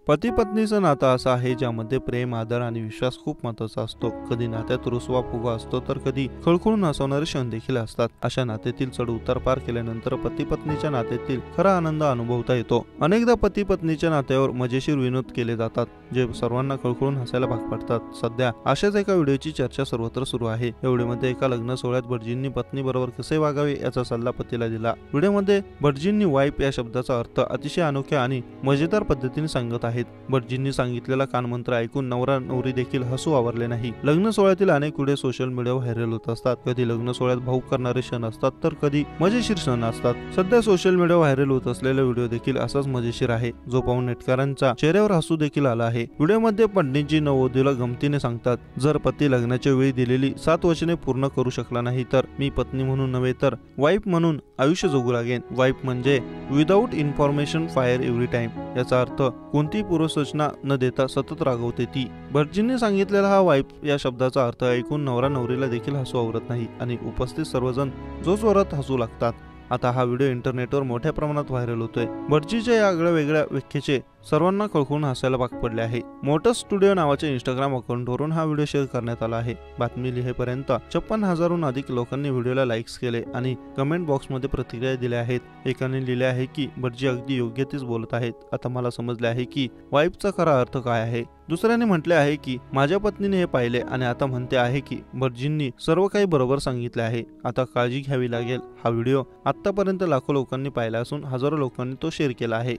पती पत्नीचं नातं असं आहे ज्यामध्ये प्रेम, आदर आणि विश्वास खूप महत्वाचा असतो. कधी नात्यात रुसवा फुगा असतो तर कधी खळखळून हसवणारे क्षण देखील असतात. अशा नात्यातील चढ उतार पार केल्यानंतर पती पत्नीच्या नात्यातील खरा आनंद अनुभवता येतो. अनेकदा पती पत्नीच्या नात्यावर मजेशीर विनोद केले जातात जे सर्वांना खळखळून हसायला भाग पाडतात. सध्या अशाच एका व्हिडिओची चर्चा सर्वत्र सुरू आहे. या व्हिडिओमध्ये एका लग्न सोहळ्यात भटजींनी पत्नी बरोबर कसे वागावे याचा सल्ला पतीला दिला. व्हिडिओमध्ये भटजींनी वाईफ या शब्दाचा अर्थ अतिशय अनोख्या आणि मजेदार पद्धतीने सांगत आहेत. भटजींनी सांगितलेला कानमंत्र ऐकून नवरा नवरी देखील हसू आवरले नाही. लग्न सोहळ्यातील अनेक व्हिडिओ सोशल मीडियावर व्हायरल होत असतात. कधी लग्न सोहळ्यात भाऊक करणारे क्षण असतात तर कधी मजेशीर क्षण असतात. सध्या सोशल मीडियावर व्हायरल होत असलेला व्हिडिओ देखील असाच मजेशीर आहे जो पाहून नेटकरांच्या चेहऱ्यावर हसू देखील आला आहे. व्हिडिओमध्ये पंडितजी नववधूला गमतीने सांगतात, जर पती लग्नाच्या वेळी दिलेली 7 वचने पूर्ण करू शकला नाही तर मी पत्नी म्हणून नव्हे तर वाईफ म्हणून आयुष्य जगू लागेन. वाईफ म्हणजे without information fire every time. याचा अर्थ कोणतीही पूर्वसूचना न देता सतत रागवते ती. भटजींनी सांगितलेला हा वाईफ या शब्दाचा अर्थ ऐकून नवरा नवरीला देखील हसू आवरत नाही आणि उपस्थित सर्वजण जोरजोरात हसू लागतात. आता हा व्हिडिओ इंटरनेटवर मोठ्या प्रमाणात व्हायरल होतोय. भटजीच्या या आगळ्या वेगळ्या व्याख्येचे सर्वांना खळखळून हसायला भाग पडले आहे. मोटर स्टुडिओ नावाच्या इंस्टाग्राम अकाउंटवरून हा व्हिडिओ शेअर करण्यात आला आहे. बातमी लिहेपर्यंत 56,000हून अधिक लोकांनी व्हिडिओला लाईक्स केले आणि कमेंट बॉक्समध्ये प्रतिक्रिया दिल्या आहेत. एकाने लिहिले आहे की भटजी अगदी योग्य तेच बोलत आहेत. आता मला समजले आहे की वाईफचा खरा अर्थ काय आहे. दुसऱ्याने म्हटले आहे की माझ्या पत्नीने हे पाहिले आणि आता म्हणते आहे की भटजींनी सर्व काही बरोबर सांगितले आहे. आता काळजी घ्यावी लागेल. हा व्हिडिओ आतापर्यंत लाखो लोकांनी पाहिला असून हजारो लोकांनी तो शेअर केला आहे.